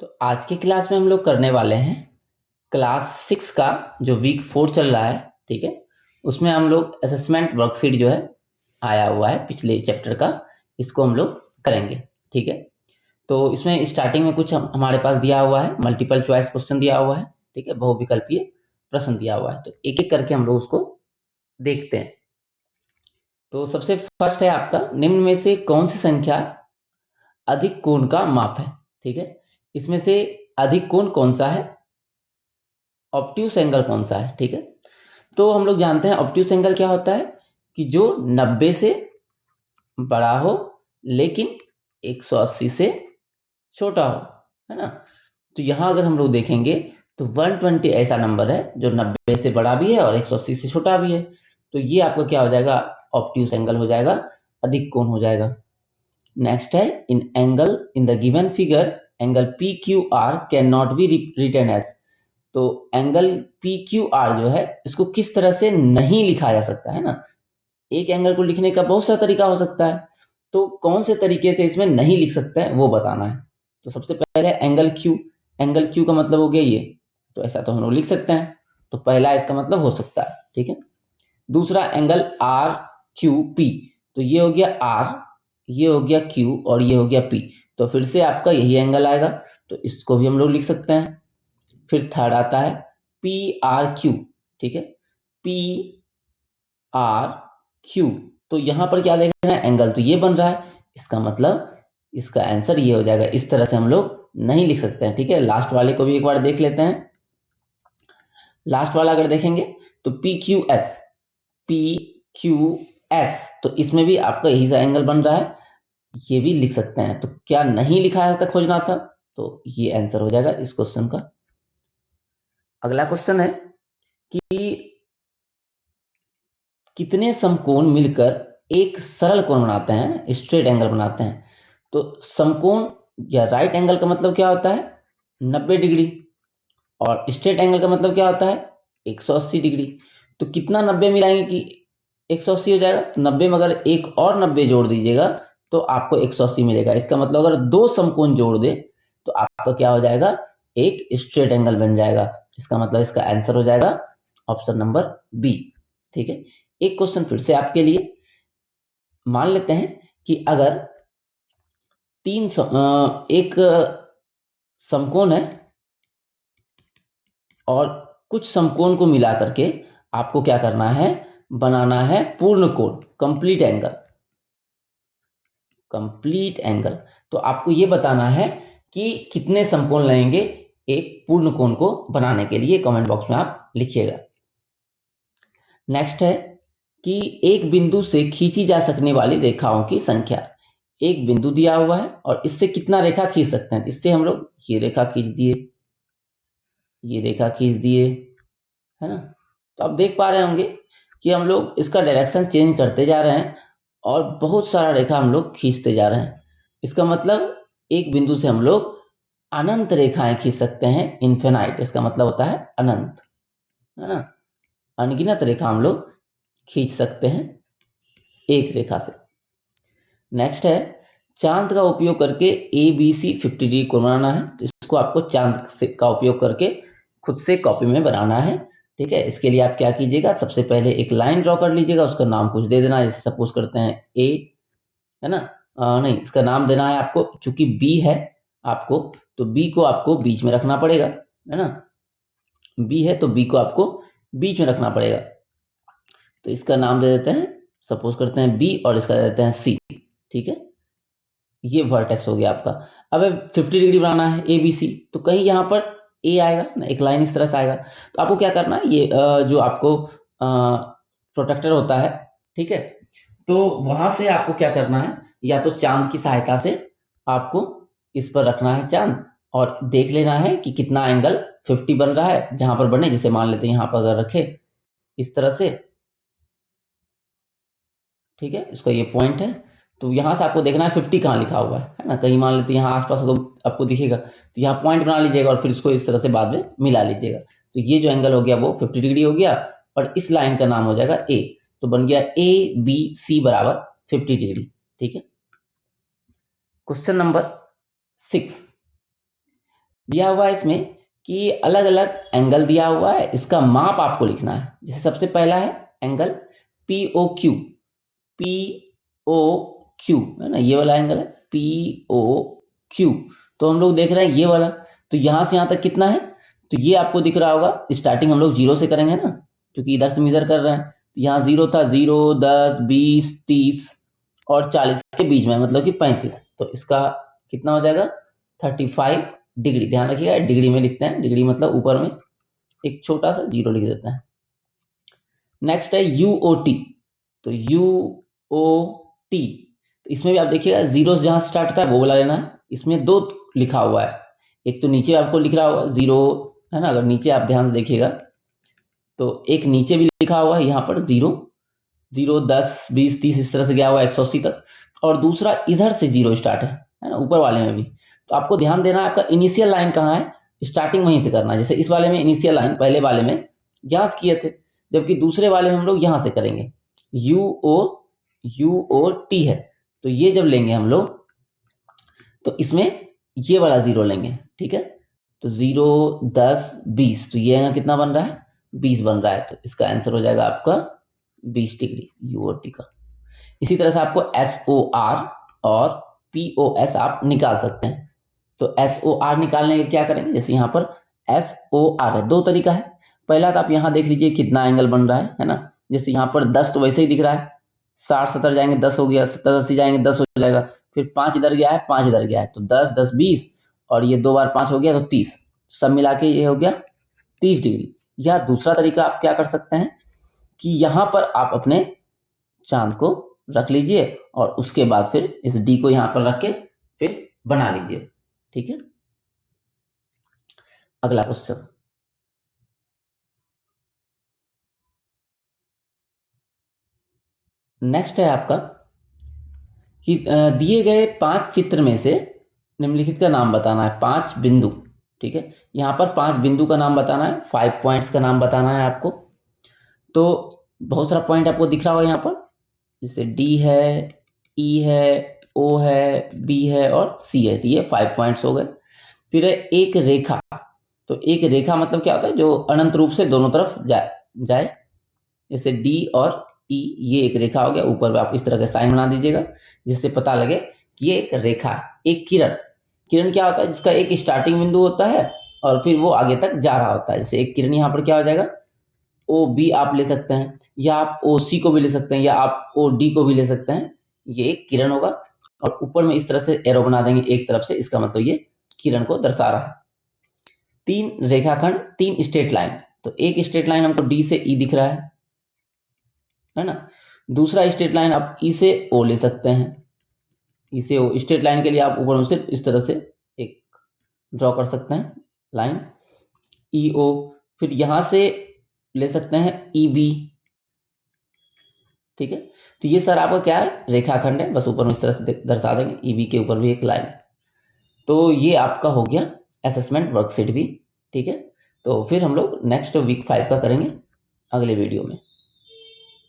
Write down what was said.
तो आज के क्लास में हम लोग करने वाले हैं क्लास 6 का जो वीक 4 चल रहा है। ठीक है, उसमें हम लोग असेसमेंट वर्कशीट जो है आया हुआ है पिछले चैप्टर का, इसको हम लोग करेंगे। ठीक है, तो इसमें स्टार्टिंग में कुछ हमारे पास दिया हुआ है, मल्टीपल चॉइस क्वेश्चन दिया हुआ है। ठीक है, बहुविकल्पीय प्रश्न दिया हुआ है, तो एक एक करके हम लोग उसको देखते हैं। तो सबसे फर्स्ट है आपका, निम्न में से कौन सी संख्या अधिक कोण का माप है। ठीक है, इसमें से अधिक कोण कौन सा है, ऑब्ट्यूस एंगल कौन सा है। ठीक है, तो हम लोग जानते हैं ऑब्ट्यूस एंगल क्या होता है कि जो 90 से बड़ा हो लेकिन 180 से छोटा हो, है ना। तो यहां अगर हम लोग देखेंगे तो 120 ऐसा नंबर है जो 90 से बड़ा भी है और 180 से छोटा भी है, तो ये आपका क्या हो जाएगा, ऑब्ट्यूस एंगल हो जाएगा, अधिक कोण हो जाएगा। नेक्स्ट है, in angle in the given figure angle P Q R can not be written as. तो एंगल पी क्यू आर जो है इसको किस तरह से नहीं लिखा जा सकता है ना। एक एंगल को लिखने का बहुत सा तरीका हो सकता है, तो कौन से तरीके से इसमें नहीं लिख सकते हैं वो बताना है। तो सबसे पहले एंगल क्यू, एंगल क्यू का मतलब हो गया ये, तो ऐसा तो हम लोग लिख सकते हैं, तो पहला इसका मतलब हो सकता है। ठीक है, दूसरा एंगल आर क्यू पी, तो ये हो गया आर, ये हो गया क्यू और ये हो गया पी, तो फिर से आपका यही एंगल आएगा, तो इसको भी हम लोग लिख सकते हैं। फिर थर्ड आता है पी आर क्यू। ठीक है, पी आर क्यू, तो यहां पर क्या देखना है, एंगल तो ये बन रहा है, इसका मतलब इसका आंसर ये हो जाएगा। इस तरह से हम लोग नहीं लिख सकते हैं। ठीक है, लास्ट वाले को भी एक बार देख लेते हैं। लास्ट वाला अगर देखेंगे तो P Q S, P Q S, तो इसमें भी आपका यही सा एंगल बन रहा है, ये भी लिख सकते हैं। तो क्या नहीं लिखा है तक खोजना था, तो ये आंसर हो जाएगा इस क्वेश्चन का। अगला क्वेश्चन है कि कितने समकोण मिलकर एक सरल कोण बनाते हैं, स्ट्रेट एंगल बनाते हैं। तो समकोण या राइट एंगल का मतलब क्या होता है, 90 डिग्री, और स्ट्रेट एंगल का मतलब क्या होता है, 180 डिग्री। तो कितना 90 मिलाएंगे कि 180 हो जाएगा, तो 90 में अगर एक और 90 जोड़ दीजिएगा तो आपको 180 मिलेगा। इसका मतलब अगर दो समकोण जोड़ दे तो आपका क्या हो जाएगा, एक स्ट्रेट एंगल बन जाएगा। इसका मतलब इसका आंसर हो जाएगा ऑप्शन नंबर बी। ठीक है, एक क्वेश्चन फिर से आपके लिए, मान लेते हैं कि अगर एक समकोण है और कुछ समकोण को मिला करके आपको क्या करना है, बनाना है पूर्ण कोण, कंप्लीट एंगल, कंप्लीट एंगल। तो आपको ये बताना है कि कितने समकोण लगेंगे एक पूर्ण कोण को बनाने के लिए, कमेंट बॉक्स में आप लिखिएगा। नेक्स्ट है कि एक बिंदु से खींची जा सकने वाली रेखाओं की संख्या। एक बिंदु दिया हुआ है और इससे कितना रेखा खींच सकते हैं, इससे हम लोग ये रेखा खींच दिए, ये रेखा खींच दिए, है ना। तो आप देख पा रहे होंगे कि हम लोग इसका डायरेक्शन चेंज करते जा रहे हैं और बहुत सारा रेखा हम लोग खींचते जा रहे हैं। इसका मतलब एक बिंदु से हम लोग अनंत रेखाएं खींच सकते हैं, इन्फिनाइट, इसका मतलब होता है अनंत, है ना। अनगिनत रेखा हम लोग खींच सकते हैं एक रेखा से। नेक्स्ट है, चांद का उपयोग करके ए बी सी 50 डिग्री कोण बनाना है। तो इसको आपको चांद से का उपयोग करके खुद से कॉपी में बनाना है। ठीक है, इसके लिए आप क्या कीजिएगा, सबसे पहले एक लाइन ड्रॉ कर लीजिएगा, उसका नाम कुछ दे देना, जैसे सपोज करते हैं ए, है ना। नहीं, इसका नाम देना है आपको, चूंकि बी है आपको, तो बी को आपको बीच में रखना पड़ेगा, है ना। बी है तो बी को आपको बीच में रखना पड़ेगा। तो इसका नाम दे देते हैं, सपोज करते हैं बी, और इसका दे देते हैं सी। ठीक है, ये वर्टेक्स हो गया आपका। अब 50 डिग्री बनाना है ए बी सी, तो कहीं यहाँ पर ए आएगा ना, एक लाइन इस तरह से आएगा। तो आपको क्या करना है, ये जो आपको प्रोटेक्टर होता है, ठीक है, तो वहां से आपको क्या करना है, या तो चांद की सहायता से आपको इस पर रखना है चांद, और देख लेना है कि कितना एंगल 50 बन रहा है जहां पर बने। जैसे मान लेते हैं यहाँ पर अगर रखे इस तरह से, ठीक है, इसका ये पॉइंट है, तो यहां से आपको देखना है 50 कहाँ लिखा हुआ है ना। कहीं मान लेते हैं यहाँ आसपास तो आपको दिखेगा, तो यहाँ पॉइंट बना लीजिएगा और फिर इसको इस तरह से बाद में मिला लीजिएगा। तो ये जो एंगल हो गया वो 50 डिग्री हो गया, और इस लाइन का नाम हो जाएगा ए, तो बन गया ए बी सी बराबर 50 डिग्री। ठीक है, क्वेश्चन नंबर 6, दिया हुआ है इसमें कि अलग अलग एंगल दिया हुआ है, इसका माप आपको लिखना है। जैसे सबसे पहला है angle P O Q, P O Q है ना, ये वाला एंगल है पी ओ क्यू। तो हम लोग देख रहे हैं ये वाला, तो यहां से यहां तक कितना है, तो ये आपको दिख रहा होगा। स्टार्टिंग हम लोग 0 से करेंगे ना, क्योंकि इधर से मेजर कर रहे हैं। तो यहाँ 0 था, 0, 10, 20, 30 और 40 के बीच में, मतलब कि 35। तो इसका कितना हो जाएगा 35 डिग्री। ध्यान रखिएगा डिग्री में लिखते हैं, डिग्री मतलब ऊपर में एक छोटा सा 0 लिख देते हैं। नेक्स्ट है UOT, तो UOT, तो इसमें भी आप देखिएगा 0 से जहां स्टार्ट होता है वो वाला लेना है। इसमें 2 लिखा हुआ है, एक तो नीचे आपको लिख रहा होगा 0 है ना, अगर नीचे आप ध्यान से देखिएगा तो एक नीचे भी लिखा हुआ है यहाँ पर 0, 0, 10, 20, 30 इस तरह से गया हुआ है 180 तक, और दूसरा इधर से 0 स्टार्ट है ना, ऊपर वाले में भी। तो आपको ध्यान देना है आपका इनिशियल लाइन कहाँ है, स्टार्टिंग वहीं से करना है। जैसे इस वाले में इनिशियल लाइन पहले वाले में यहाँ से किए थे, जबकि दूसरे वाले में हम लोग यहाँ से करेंगे। UOT है, तो ये जब लेंगे हम लोग तो इसमें ये वाला 0 लेंगे, ठीक है। तो 0, 10, 20, तो ये यहाँ कितना बन रहा है 20 बन रहा है, तो इसका आंसर हो जाएगा आपका 20 डिग्री UOT का। इसी तरह से आपको SOR और POS आप निकाल सकते हैं। तो SOR निकालने के लिए क्या करेंगे, जैसे यहाँ पर SOR है, 2 तरीका है। पहला तो आप यहाँ देख लीजिए कितना एंगल बन रहा है ना। जैसे यहाँ पर 10 तो वैसे ही दिख रहा है, 60, 70 जाएंगे 10 हो गया, 70, 80 जाएंगे 10 हो जाएगा। फिर 5 इधर गया है, 5 इधर गया है, तो 10, 10, 20 और ये 2 बार 5 हो गया तो 30, सब मिला के ये हो गया 30 डिग्री। या दूसरा तरीका आप क्या कर सकते हैं कि यहाँ पर आप अपने चांद को रख लीजिए और उसके बाद फिर इस डी को यहाँ पर रख के फिर बना लीजिए, ठीक है। अगला क्वेश्चन, नेक्स्ट है आपका कि दिए गए 5 चित्र में से निम्नलिखित का नाम बताना है, 5 बिंदु, ठीक है। यहाँ पर 5 बिंदु का नाम बताना है, 5 पॉइंट्स का नाम बताना है आपको। तो बहुत सारा पॉइंट आपको दिख रहा होगा यहाँ पर, जैसे डी है, ई है, ओ है, बी है और सी है, तो ये 5 पॉइंट्स हो गए। फिर है एक रेखा, तो एक रेखा मतलब क्या होता है, जो अनंत रूप से दोनों तरफ जाए। जैसे डी और ई, ये एक रेखा हो गया। ऊपर आप इस तरह का साइन बना दीजिएगा जिससे पता लगे कि ये एक रेखा है। एक किरण, किरण क्या होता है, जिसका एक स्टार्टिंग बिंदु होता है और फिर वो आगे तक जा रहा होता है। जैसे एक किरण यहाँ पर क्या हो जाएगा OB आप ले सकते हैं, या आप OC को भी ले सकते हैं, या आप OD को भी ले सकते हैं। ये एक किरण होगा और ऊपर में इस तरह से एरो बना देंगे एक तरफ से, इसका मतलब ये किरण को दर्शा रहा है। 3 रेखाखंड, 3 स्ट्रेट लाइन, तो एक स्ट्रेट लाइन हमको D से E दिख रहा है ना। दूसरा स्ट्रेट लाइन आप E से O ले सकते हैं, E से O। स्ट्रेट लाइन के लिए आप ऊपर में सिर्फ इस तरह से एक ड्रॉ कर सकते हैं लाइन EO। फिर यहां से ले सकते हैं EB, ठीक है। तो ये सर आपका क्या है, रेखाखंड है, बस ऊपर में इस तरह से दर्शा देंगे, EB के ऊपर भी एक लाइन। तो ये आपका हो गया असेसमेंट वर्कशीट भी, ठीक है। तो फिर हम लोग नेक्स्ट वीक 5 का करेंगे अगले वीडियो में।